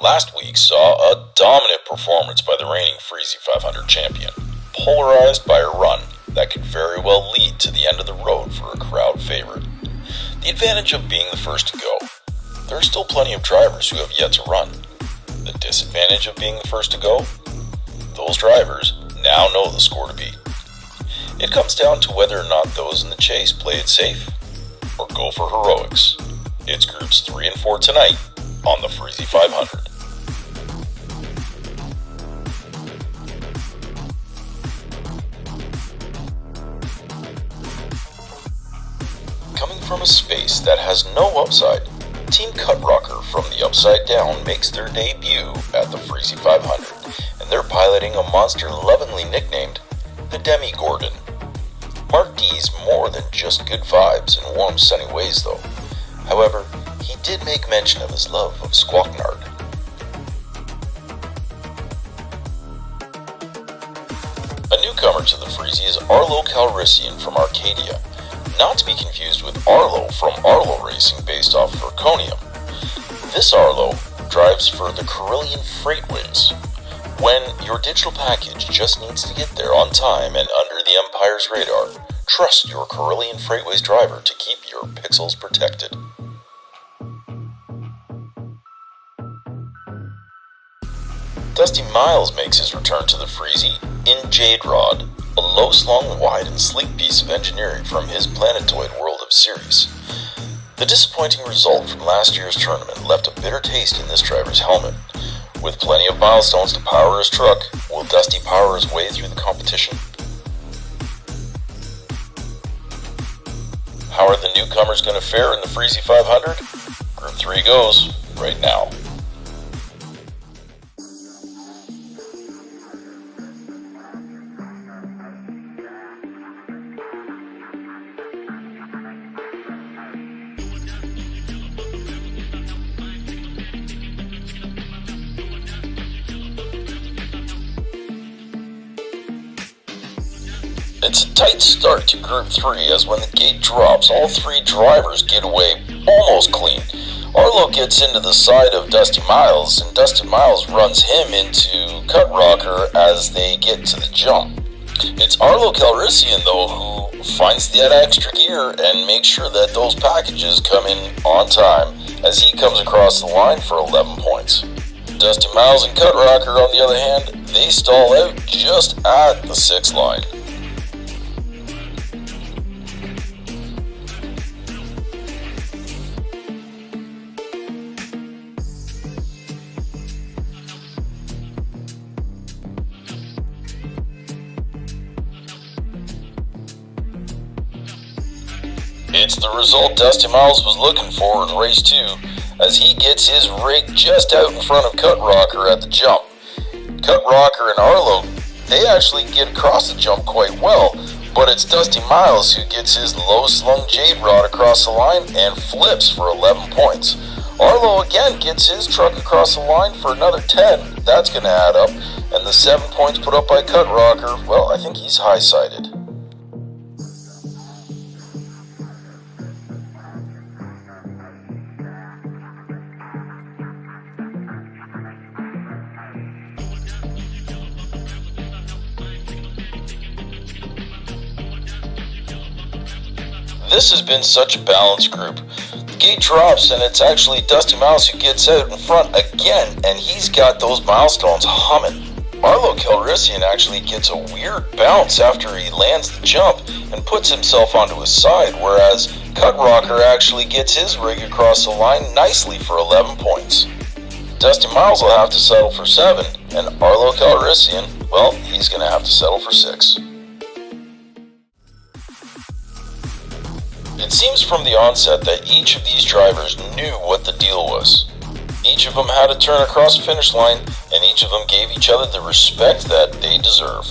Last week saw a dominant performance by the reigning Freezie500 champion, polarized by a run that could very well lead to the end of the road for a crowd favorite. The advantage of being the first to go: there are still plenty of drivers who have yet to run. The disadvantage of being the first to go: those drivers now know the score to beat. It comes down to whether or not those in the chase play it safe or go for heroics. It's groups 3 and 4 tonight on the Freezie500. Coming from a space that has no upside, Team Cutrocker from the Upside Down makes their debut at the Freezie500, and they're piloting a monster lovingly nicknamed the Demi-Gordon. Mark D's more than just good vibes and warm sunny ways though. However, he did make mention of his love of Squawknard. A newcomer to the Freezie is Arlo Calrissian from Arcadia, not to be confused with Arlo from Arlo Racing based off of Urconium. This Arlo drives for the Carillion Freightways. When your digital package just needs to get there on time and under the Empire's radar, trust your Carillion Freightways driver to keep your pixels protected. Dusty Miles makes his return to the Freezie in Jade Rod, a low-slung, wide, and sleek piece of engineering from his planetoid world of Sirius. The disappointing result from last year's tournament left a bitter taste in this driver's helmet. With plenty of milestones to power his truck, will Dusty power his way through the competition? How are the newcomers going to fare in the Freezie500? Group 3 goes right now. It's a tight start to Group 3 as when the gate drops, all three drivers get away almost clean. Arlo gets into the side of Dusty Miles, and Dusty Miles runs him into Cutrocker as they get to the jump. It's Arlo Calrissian, though, who finds that extra gear and makes sure that those packages come in on time as he comes across the line for 11 points. Dusty Miles and Cutrocker, on the other hand, they stall out just at the 6th line. It's the result Dusty Miles was looking for in race 2, as he gets his rig just out in front of Cutrocker at the jump. Cutrocker and Arlo, they actually get across the jump quite well, but it's Dusty Miles who gets his low-slung Jade Rod across the line and flips for 11 points. Arlo again gets his truck across the line for another 10. That's going to add up, and the 7 points put up by Cutrocker, well, I think he's high-sided. This has been such a balanced group. The gate drops and it's actually Dusty Miles who gets out in front again, and he's got those milestones humming. Arlo Calrissian actually gets a weird bounce after he lands the jump and puts himself onto his side, whereas Cutrocker actually gets his rig across the line nicely for 11 points. Dusty Miles will have to settle for 7, and Arlo Calrissian, well, he's going to have to settle for 6. It seems from the onset that each of these drivers knew what the deal was. Each of them had to turn across the finish line, and each of them gave each other the respect that they deserve.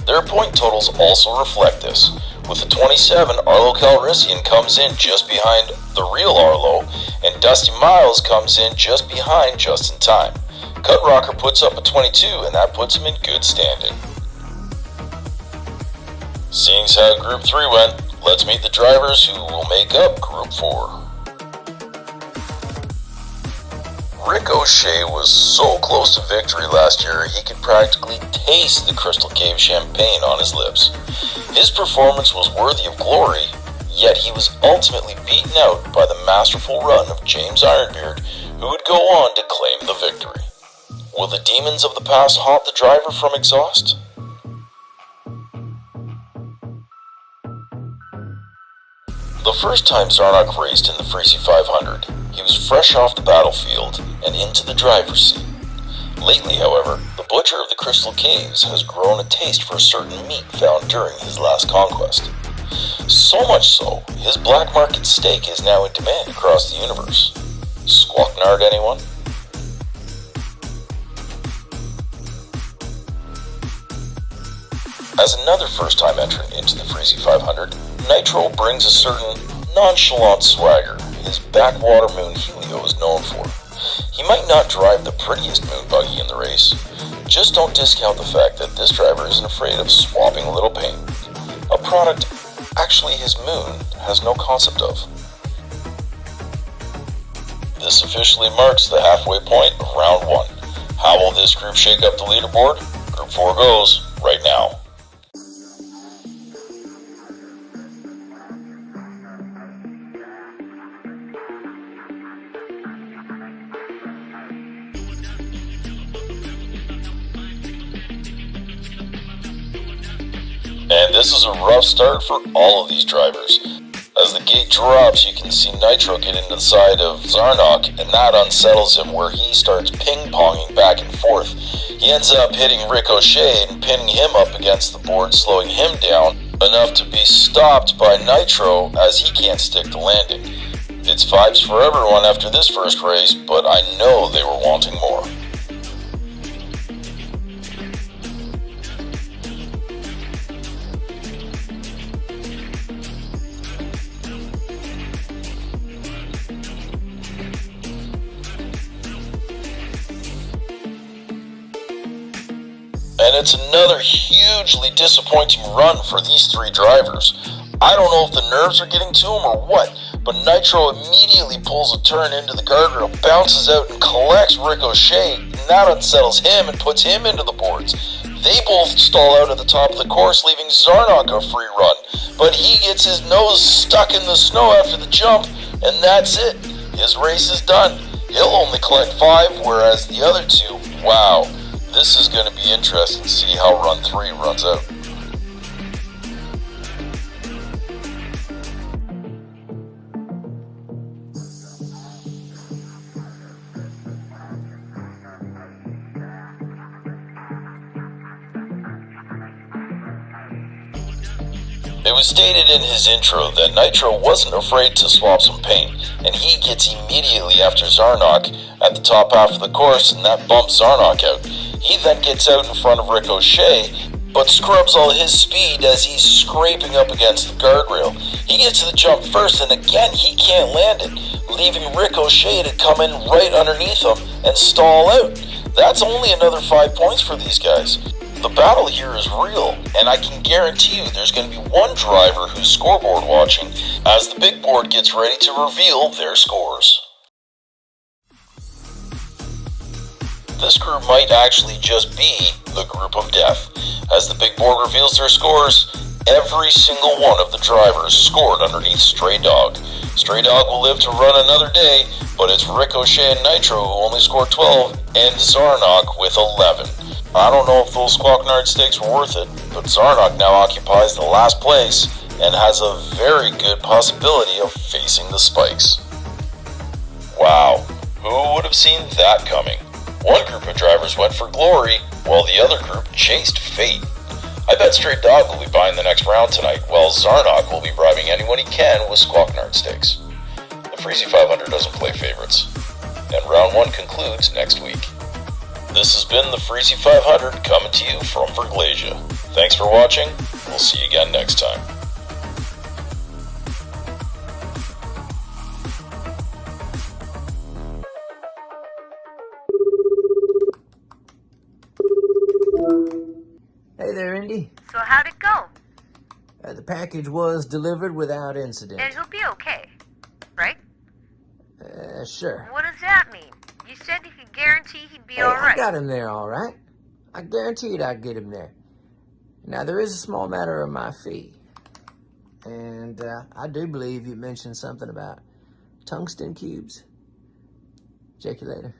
Their point totals also reflect this. With a 27, Arlo Calrissian comes in just behind the real Arlo, and Dusty Miles comes in just behind just in time. Cutrocker puts up a 22, and that puts him in good standing. Seeing as how Group 3 went, let's meet the drivers who will make up Group 4. Ricochet was so close to victory last year he could practically taste the Crystal Cave champagne on his lips. His performance was worthy of glory, yet he was ultimately beaten out by the masterful run of James Ironbeard, who would go on to claim the victory. Will the demons of the past haunt the driver from exhaust? The first time Zarnock raced in the Freezie500, he was fresh off the battlefield and into the driver's seat. Lately, however, the butcher of the Crystal Caves has grown a taste for a certain meat found during his last conquest. So much so, his black market steak is now in demand across the universe. Squawknard, anyone? As another first-time entrant into the Freezie500, Nitro brings a certain nonchalant swagger his backwater moon Helio is known for. He might not drive the prettiest moon buggy in the race. Just don't discount the fact that this driver isn't afraid of swapping a little paint. A product actually his moon has no concept of. This officially marks the halfway point of round 1. How will this group shake up the leaderboard? Group 4 goes right now. And this is a rough start for all of these drivers. As the gate drops, you can see Nitro get into the side of Zarnock, and that unsettles him where he starts ping-ponging back and forth. He ends up hitting Ricochet and pinning him up against the board, slowing him down enough to be stopped by Nitro as he can't stick the landing. It's vibes for everyone after this first race, but I know they were wanting more. And it's another hugely disappointing run for these three drivers. I don't know if the nerves are getting to him or what, but Nitro immediately pulls a turn into the guardrail, bounces out and collects Ricochet, and that unsettles him and puts him into the boards. They both stall out at the top of the course, leaving Zarnock a free run, but he gets his nose stuck in the snow after the jump, and that's it. His race is done. He'll only collect 5, whereas the other 2, wow. This is going to be interesting to see how run 3 runs out. It was stated in his intro that Nitro wasn't afraid to swap some paint, and he gets immediately after Zarnock at the top half of the course, and that bumps Zarnock out. He then gets out in front of Ricochet, but scrubs all his speed as he's scraping up against the guardrail. He gets to the jump first, and again he can't land it, leaving Ricochet to come in right underneath him and stall out. That's only another 5 points for these guys. The battle here is real, and I can guarantee you there's going to be one driver who's scoreboard watching as the big board gets ready to reveal their scores. This group might actually just be the group of death. As the big board reveals their scores, every single one of the drivers scored underneath Stray Dog. Stray Dog will live to run another day, but it's Ricochet and Nitro who only scored 12, and Zarnock with 11. I don't know if those Squawknard stakes were worth it, but Zarnock now occupies the last place and has a very good possibility of facing the spikes. Wow, who would have seen that coming? One group of drivers went for glory, while the other group chased fate. I bet Stray Dog will be buying the next round tonight, while Zarnock will be bribing anyone he can with Squawknard stakes. The Freezie500 doesn't play favorites, and round 1 concludes next week. This has been the Freezie500 coming to you from Verglasia. Thanks for watching. We'll see you again next time. Hey there, Indy. So how'd it go? The package was delivered without incident. And he'll be okay, right? Sure. What does that mean? You said guarantee he'd be Hey, all I right. got him there all right. I guaranteed I'd get him there. Now, there is a small matter of my fee. And I do believe you mentioned something about tungsten cubes. Check you later.